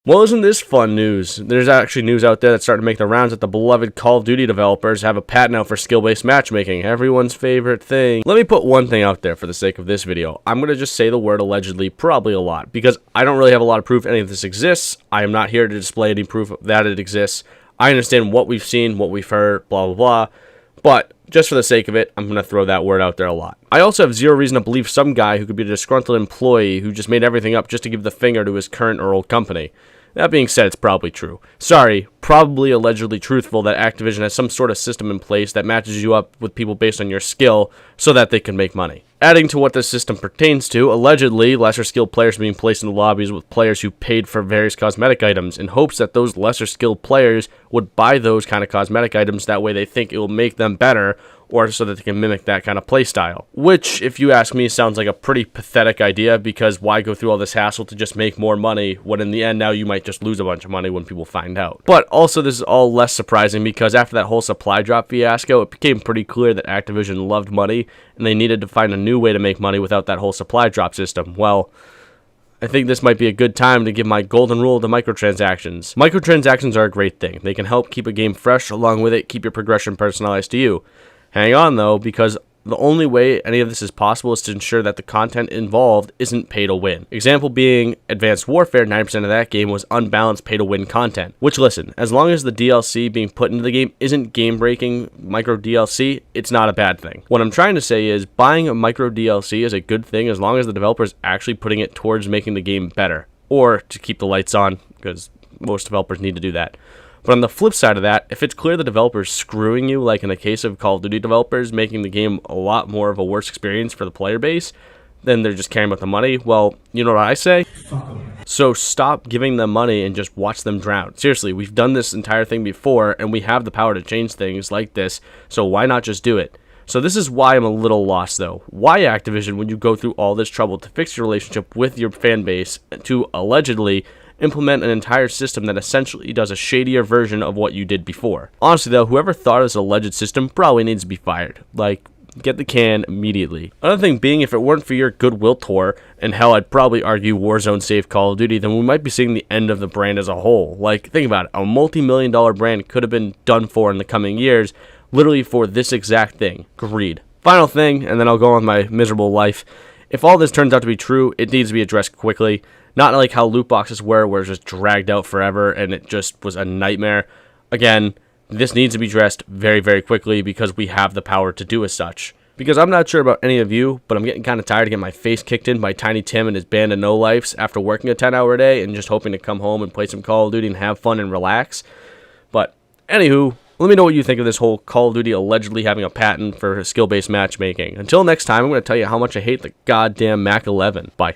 Well, isn't this fun news? There's actually news out there that's starting to make the rounds that the beloved Call of Duty developers have a patent out for skill-based matchmaking, everyone's favorite thing. Let me put one thing out there for the sake of this video. I'm going to just say the word allegedly probably a lot, because I don't really have a lot of proof any of this exists. I am not here to display any proof that it exists. I understand what we've seen, what we've heard, blah, blah, blah. But just for the sake of it, I'm going to throw that word out there a lot. I also have zero reason to believe some guy who could be a disgruntled employee who just made everything up just to give the finger to his current or old company. That being said, it's probably true. Sorry, probably allegedly truthful that Activision has some sort of system in place that matches you up with people based on your skill so that they can make money. Adding to what this system pertains to, allegedly, lesser skilled players are being placed in the lobbies with players who paid for various cosmetic items in hopes that those lesser skilled players would buy those kind of cosmetic items, that way they think it will make them better, or so that they can mimic that kind of play style. Which, if you ask me, sounds like a pretty pathetic idea, because why go through all this hassle to just make more money when in the end now you might just lose a bunch of money when people find out. But also this is all less surprising because after that whole supply drop fiasco, it became pretty clear that Activision loved money and they needed to find a new way to make money without that whole supply drop system. Well, I think this might be a good time to give my golden rule to microtransactions. Microtransactions are a great thing. They can help keep a game fresh, along with it keep your progression personalized to you. Hang on though, because the only way any of this is possible is to ensure that the content involved isn't pay to win. Example being Advanced Warfare, 90% of that game was unbalanced pay to win content. Which, listen, as long as the DLC being put into the game isn't game breaking micro DLC, it's not a bad thing. What I'm trying to say is buying a micro DLC is a good thing as long as the developer is actually putting it towards making the game better, or to keep the lights on, because most developers need to do that. But on the flip side of that, if it's clear the developer's screwing you, like in the case of Call of Duty developers, making the game a lot more of a worse experience for the player base, then they're just caring about the money, well, you know what I say? So stop giving them money and just watch them drown. Seriously, we've done this entire thing before, and we have the power to change things like this, so why not just do it? So this is why I'm a little lost though. Why Activision would you go through all this trouble to fix your relationship with your fan base to allegedly implement an entire system that essentially does a shadier version of what you did before? Honestly though, whoever thought of this alleged system probably needs to be fired. Like, get the can immediately. Another thing being, if it weren't for your goodwill tour, and hell, I'd probably argue Warzone saved Call of Duty, then we might be seeing the end of the brand as a whole. Like, think about it, a multi-million-dollar brand could have been done for in the coming years, literally for this exact thing, greed. Final thing, and then I'll go on my miserable life. If all this turns out to be true, it needs to be addressed quickly. Not like how loot boxes were, where it's just dragged out forever and it just was a nightmare. Again, this needs to be addressed very, very quickly because we have the power to do as such. Because I'm not sure about any of you, but I'm getting kind of tired of getting my face kicked in by Tiny Tim and his band of no-lifes after working a 10-hour day and just hoping to come home and play some Call of Duty and have fun and relax. But anywho, let me know what you think of this whole Call of Duty allegedly having a patent for skill-based matchmaking. Until next time, I'm going to tell you how much I hate the goddamn Mac 11. Bye.